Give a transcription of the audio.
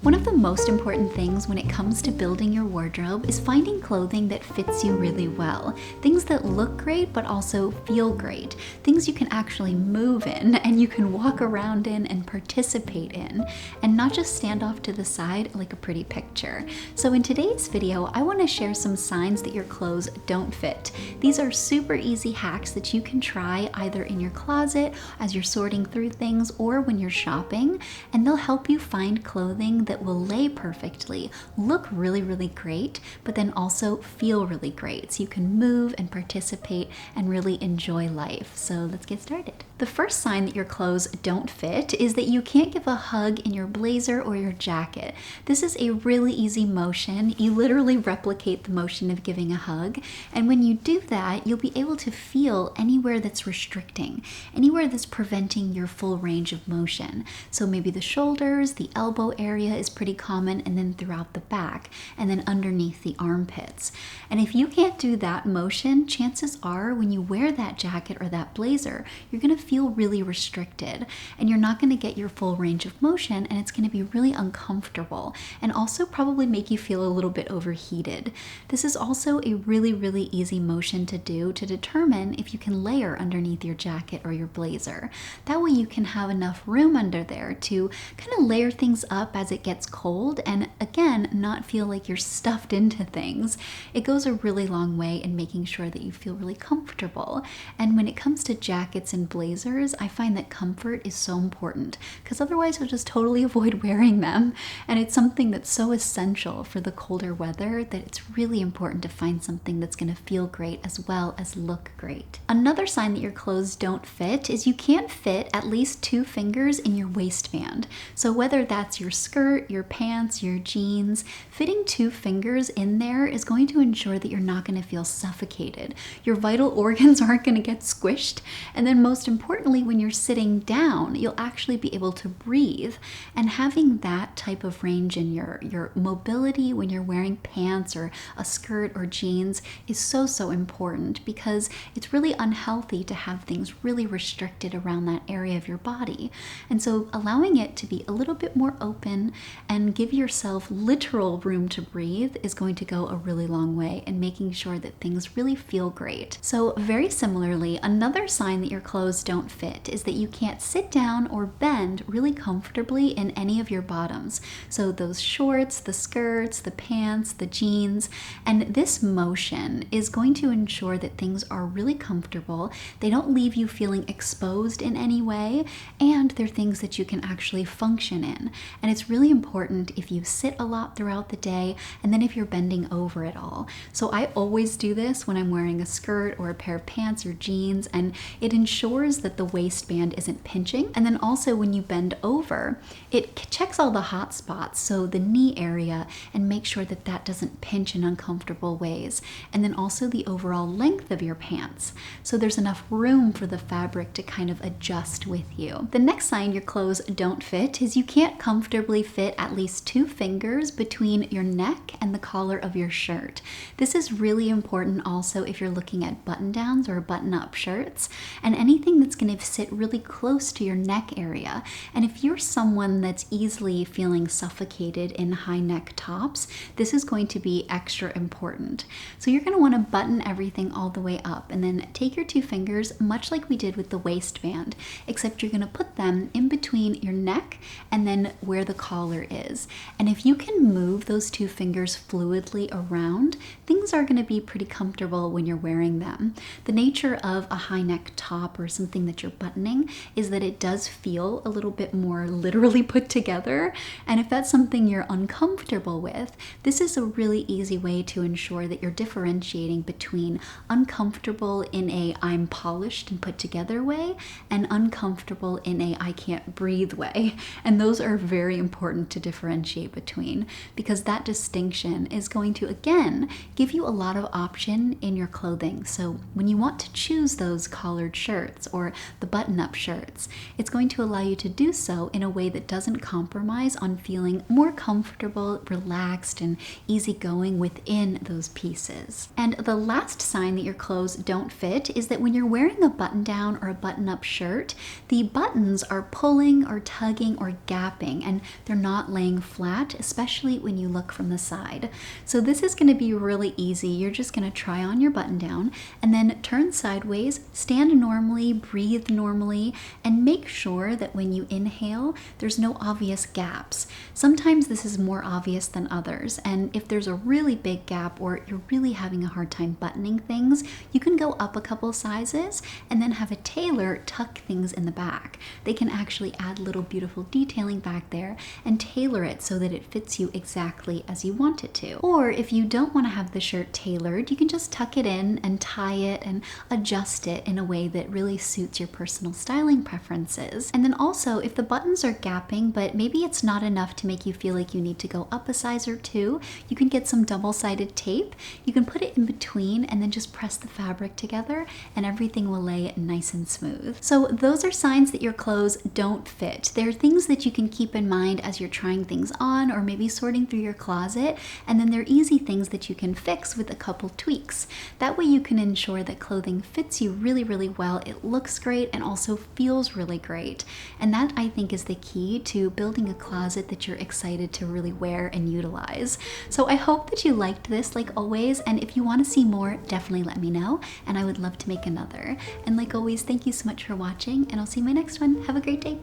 One of the most important things when it comes to building your wardrobe is finding clothing that fits you really well. Things that look great but also feel great. Things you can actually move in and you can walk around in and participate in, and not just stand off to the side like a pretty picture. So in today's video, I want to share some signs that your clothes don't fit. These are super easy hacks that you can try either in your closet as you're sorting through things or when you're shopping, and they'll help you find clothing that will lay perfectly, look really, really great, but then also feel really great so you can move and participate and really enjoy life. So let's get started. The first sign that your clothes don't fit is that you can't give a hug in your blazer or your jacket. This is a really easy motion. You literally replicate the motion of giving a hug, and when you do that, you'll be able to feel anywhere that's restricting, anywhere that's preventing your full range of motion. So maybe the shoulders, the elbow area is pretty common, and then throughout the back, and then underneath the armpits. And if you can't do that motion, chances are when you wear that jacket or that blazer, you're going to feel really restricted, and you're not going to get your full range of motion, and it's going to be really uncomfortable and also probably make you feel a little bit overheated. This is also a really, really easy motion to do to determine if you can layer underneath your jacket or your blazer. That way you can have enough room under there to kind of layer things up as it gets cold, and again, not feel like you're stuffed into things. It goes a really long way in making sure that you feel really comfortable. And when it comes to jackets and blazers, I find that comfort is so important, because otherwise you'll just totally avoid wearing them. And it's something that's so essential for the colder weather that it's really important to find something that's going to feel great as well as look great. Another sign that your clothes don't fit is you can't fit at least 2 fingers in your waistband. So whether that's your skirt, your pants, your jeans, fitting 2 fingers in there is going to ensure that you're not going to feel suffocated. Your vital organs aren't going to get squished, and then most importantly, when you're sitting down, you'll actually be able to breathe. And having that type of range in your mobility when you're wearing pants or a skirt or jeans is so important, because it's really unhealthy to have things really restricted around that area of your body. And so allowing it to be a little bit more open and give yourself literal room to breathe is going to go a really long way in making sure that things really feel great. So very similarly, another sign that your clothes don't fit is that you can't sit down or bend really comfortably in any of your bottoms. So those shorts, the skirts, the pants, the jeans, and this motion is going to ensure that things are really comfortable. They don't leave you feeling exposed in any way, and they're things that you can actually function in. And it's really important if you sit a lot throughout the day, and then if you're bending over at all. So I always do this when I'm wearing a skirt or a pair of pants or jeans, and it ensures that the waistband isn't pinching. And then also when you bend over, it checks all the hot spots, so the knee area, and make sure that that doesn't pinch in uncomfortable ways. And then also the overall length of your pants, so there's enough room for the fabric to kind of adjust with you. The next sign your clothes don't fit is you can't comfortably fit at least 2 fingers between your neck and the collar of your shirt. This is really important also if you're looking at button-downs or button-up shirts, and anything that's going to sit really close to your neck area. And if you're someone that's easily feeling suffocated in high neck tops, this is going to be extra important. So you're going to want to button everything all the way up, and then take your 2 fingers, much like we did with the waistband, except you're going to put them in between your neck and then where the collar is. And if you can move those 2 fingers fluidly around, things are going to be pretty comfortable when you're wearing them. The nature of a high neck top or something that you're buttoning is that it does feel a little bit more literally put together. And if that's something you're uncomfortable with, this is a really easy way to ensure that you're differentiating between uncomfortable in a I'm polished and put together way and uncomfortable in a I can't breathe way. And those are very important to differentiate between, because that distinction is going to again give you a lot of option in your clothing. So when you want to choose those collared shirts or the button-up shirts, it's going to allow you to do so in a way that doesn't compromise on feeling more comfortable, relaxed, and easygoing within those pieces. And the last sign that your clothes don't fit is that when you're wearing a button-down or a button-up shirt, the buttons are pulling or tugging or gapping, and they're not not laying flat, especially when you look from the side. So this is going to be really easy. You're just going to try on your button down and then turn sideways, stand normally, breathe normally, and make sure that when you inhale, there's no obvious gaps. Sometimes this is more obvious than others, and if there's a really big gap or you're really having a hard time buttoning things, you can go up a couple sizes and then have a tailor tuck things in the back. They can actually add little beautiful detailing back there and tailor it so that it fits you exactly as you want it to. Or if you don't want to have the shirt tailored, you can just tuck it in and tie it and adjust it in a way that really suits your personal styling preferences. And then also, if the buttons are gapping, but maybe it's not enough to make you feel like you need to go up a size or two, you can get some double-sided tape. You can put it in between and then just press the fabric together and everything will lay nice and smooth. So those are signs that your clothes don't fit. They're things that you can keep in mind as you're trying things on or maybe sorting through your closet, and then they're easy things that you can fix with a couple tweaks. That way you can ensure that clothing fits you really, really well, it looks great, and also feels really great. And that, I think, is the key to building a closet that you're excited to really wear and utilize. So I hope that you liked this, like always, and if you want to see more, definitely let me know, and I would love to make another. And like always, thank you so much for watching, and I'll see you in my next one. Have a great day.